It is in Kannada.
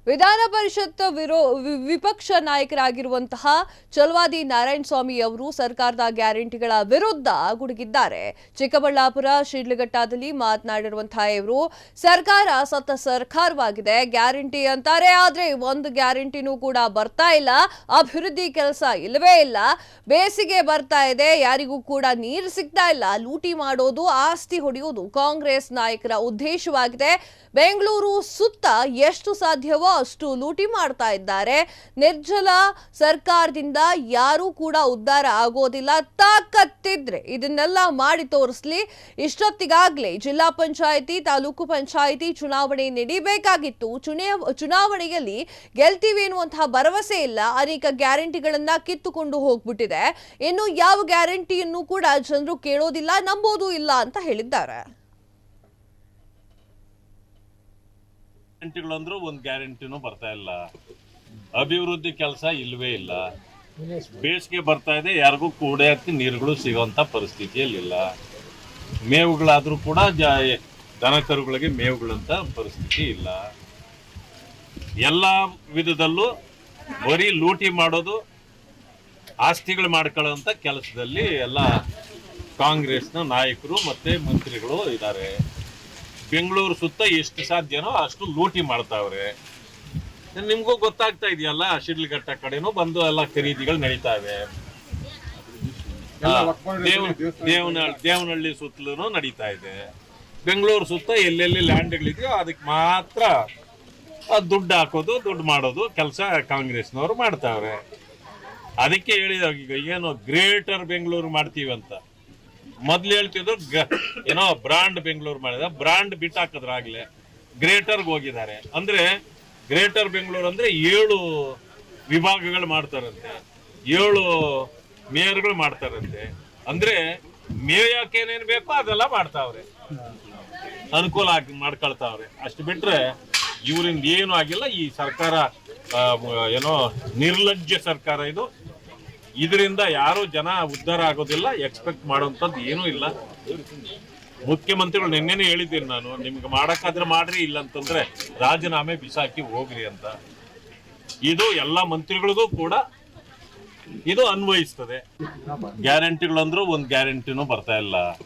ವಿಧಾನ ಪರಿಷತ್ ವಿಪಕ್ಷ ನಾಯಕರಾಗಿರುವಂತಹ ಚಲವಾದಿ ನಾರಾಯಣಸ್ವಾಮಿ ಅವರು ಸರ್ಕಾರದ ಗ್ಯಾರಂಟಿಗಳ ವಿರುದ್ಧ ಗುಡುಗಿದ್ದಾರೆ. ಚಿಕ್ಕಬಳ್ಳಾಪುರ ಶಿಡ್ಲಘಟ್ಟದಲ್ಲಿ ಮಾತನಾಡಿರುವಂತಹ ಇವರು ಸರ್ಕಾರ ಸತ್ತ ಸರ್ಕಾರವಾಗಿದೆ, ಗ್ಯಾರಂಟಿ ಅಂತಾರೆ, ಆದ್ರೆ ಒಂದು ಗ್ಯಾರಂಟಿನೂ ಕೂಡ ಬರ್ತಾ ಇಲ್ಲ, ಅಭಿವೃದ್ಧಿ ಕೆಲಸ ಇಲ್ಲವೇ ಇಲ್ಲ, ಬೇಸಿಗೆ ಬರ್ತಾ ಇದೆ, ಯಾರಿಗೂ ಕೂಡ ನೀರು ಸಿಗ್ತಾ ಇಲ್ಲ, ಲೂಟಿ ಮಾಡೋದು, ಆಸ್ತಿ ಹೊಡೆಯೋದು ಕಾಂಗ್ರೆಸ್ ನಾಯಕರ ಉದ್ದೇಶವಾಗಿದೆ. ಬೆಂಗಳೂರು ಸುತ್ತ ಎಷ್ಟು ಸಾಧ್ಯವೋ ಅಷ್ಟು ಲೂಟಿ ಮಾಡ್ತಾ ಇದ್ದಾರೆ. ನಿರ್ಜಲ ಸರ್ಕಾರದಿಂದ ಯಾರೂ ಕೂಡ ಉದ್ಧಾರ ಆಗೋದಿಲ್ಲ. ತಾಕತ್ತಿದ್ರೆ ಇದನ್ನೆಲ್ಲ ಮಾಡಿ ತೋರಿಸ್ಲಿ. ಇಷ್ಟೊತ್ತಿಗಾಗ್ಲೇ ಜಿಲ್ಲಾ ಪಂಚಾಯಿತಿ, ತಾಲೂಕು ಪಂಚಾಯಿತಿ ಚುನಾವಣೆ ನಡೀಬೇಕಾಗಿತ್ತು. ಚುನಾವಣೆಯಲ್ಲಿ ಗೆಲ್ತೀವಿ ಎನ್ನುವಂತಹ ಭರವಸೆ ಇಲ್ಲ. ಅನೇಕ ಗ್ಯಾರಂಟಿಗಳನ್ನ ಕಿತ್ತುಕೊಂಡು ಹೋಗ್ಬಿಟ್ಟಿದೆ. ಇನ್ನು ಯಾವ ಗ್ಯಾರಂಟಿಯನ್ನು ಕೂಡ ಜನರು ಕೇಳೋದಿಲ್ಲ, ನಂಬೋದೂ ಇಲ್ಲ ಅಂತ ಹೇಳಿದ್ದಾರೆ. ಗ್ಯಾರಂಟಿಗಳಂದ್ರೂ ಒಂದು ಗ್ಯಾರಂಟಿನೂ ಬರ್ತಾ ಇಲ್ಲ, ಅಭಿವೃದ್ಧಿ ಕೆಲಸ ಇಲ್ವೇ ಇಲ್ಲ. ಬೇಸಿಗೆ ಬರ್ತಾ ಇದೆ, ಯಾರಿಗೂ ಕುಡಿಯೋಕ್ಕೆ ನೀರುಗಳು ಸಿಗುವಂತ ಪರಿಸ್ಥಿತಿಯಲ್ಲಿಲ್ಲ. ಮೇವುಗಳಾದ್ರೂ ಕೂಡ ದನ ಕರುಗಳಿಗೆ ಮೇವುಗಳಂತ ಪರಿಸ್ಥಿತಿ ಇಲ್ಲ. ಎಲ್ಲ ವಿಧದಲ್ಲೂ ಬರೀ ಲೂಟಿ ಮಾಡೋದು, ಆಸ್ತಿಗಳು ಮಾಡ್ಕೊಳ್ಳೋಂಥ ಕೆಲಸದಲ್ಲಿ ಎಲ್ಲ ಕಾಂಗ್ರೆಸ್ನ ನಾಯಕರು ಮತ್ತೆ ಮಂತ್ರಿಗಳು ಇದ್ದಾರೆ. ಬೆಂಗಳೂರು ಸುತ್ತ ಎಷ್ಟು ಸಾಧ್ಯನೋ ಅಷ್ಟು ಲೂಟಿ ಮಾಡ್ತಾವ್ರೆ. ನಿಮ್ಗೂ ಗೊತ್ತಾಗ್ತಾ ಇದೆಯಲ್ಲ, ಶಿಡ್ಲಘಟ್ಟ ಕಡೆನೂ ಬಂದು ಎಲ್ಲ ಖರೀದಿಗಳು ನಡೀತಾ ಇವೆ. ದೇವನಹಳ್ಳಿ ಸುತ್ತಲೂ ನಡೀತಾ ಇದೆ. ಬೆಂಗಳೂರು ಸುತ್ತ ಎಲ್ಲೆಲ್ಲಿ ಲ್ಯಾಂಡ್ಗಳಿದೆಯೋ ಅದಕ್ಕೆ ಮಾತ್ರ ದುಡ್ಡು ಹಾಕೋದು, ದುಡ್ಡು ಮಾಡೋದು ಕೆಲಸ ಕಾಂಗ್ರೆಸ್ನವ್ರು ಮಾಡ್ತಾವ್ರೆ. ಅದಕ್ಕೆ ಹೇಳಿದಾಗ ಈಗ ಏನೋ ಗ್ರೇಟರ್ ಬೆಂಗಳೂರು ಮಾಡ್ತೀವಿ ಅಂತ ಮೊದ್ಲು ಹೇಳ್ತಿದ್ರು. ಏನೋ ಬ್ರಾಂಡ್ ಬೆಂಗಳೂರು ಮಾಡಿದ, ಬ್ರಾಂಡ್ ಬಿಟ್ಟು ಹಾಕಿದ್ರಾಗ್ಲೆ ಗ್ರೇಟರ್ಗೆ ಹೋಗಿದ್ದಾರೆ. ಅಂದ್ರೆ ಗ್ರೇಟರ್ ಬೆಂಗಳೂರು ಅಂದ್ರೆ 7 ವಿಭಾಗಗಳು ಮಾಡ್ತಾರಂತೆ, 7 ಮೇಯರ್ಗಳು ಮಾಡ್ತಾರಂತೆ. ಅಂದ್ರೆ ಮೇಯಕ್ಕೆ ಏನೇನು ಬೇಕೋ ಅದೆಲ್ಲ ಮಾಡ್ತಾವ್ರೆ, ಅನುಕೂಲ ಆಗಿ ಮಾಡ್ಕೊಳ್ತಾವ್ರೆ. ಅಷ್ಟು ಬಿಟ್ರೆ ಇವರಿಂದ ಏನು ಆಗಿಲ್ಲ. ಈ ಸರ್ಕಾರ ಏನೋ ನಿರ್ಲಜ್ಜ ಸರ್ಕಾರ ಇದು. ಇದರಿಂದ ಯಾರು ಜನ ಉದ್ಧಾರ ಆಗೋದಿಲ್ಲ, ಎಕ್ಸ್ಪೆಕ್ಟ್ ಮಾಡುವಂಥದ್ದು ಏನೂ ಇಲ್ಲ. ಮುಖ್ಯಮಂತ್ರಿಗಳು ನಿನ್ನೆನೇ ಹೇಳಿದ್ದೀನಿ ನಾನು, ನಿಮ್ಗೆ ಮಾಡಕ್ಕಾದ್ರೆ ಮಾಡ್ರಿ, ಇಲ್ಲ ಅಂತಂದ್ರೆ ರಾಜೀನಾಮೆ ಬಿಸಾಕಿ ಹೋಗ್ರಿ ಅಂತ. ಇದು ಎಲ್ಲ ಮಂತ್ರಿಗಳಿಗೂ ಕೂಡ ಇದು ಅನ್ವಯಿಸ್ತದೆ. ಗ್ಯಾರಂಟಿಗಳಂದ್ರೂ ಒಂದು ಗ್ಯಾರಂಟಿನೂ ಬರ್ತಾ ಇಲ್ಲ.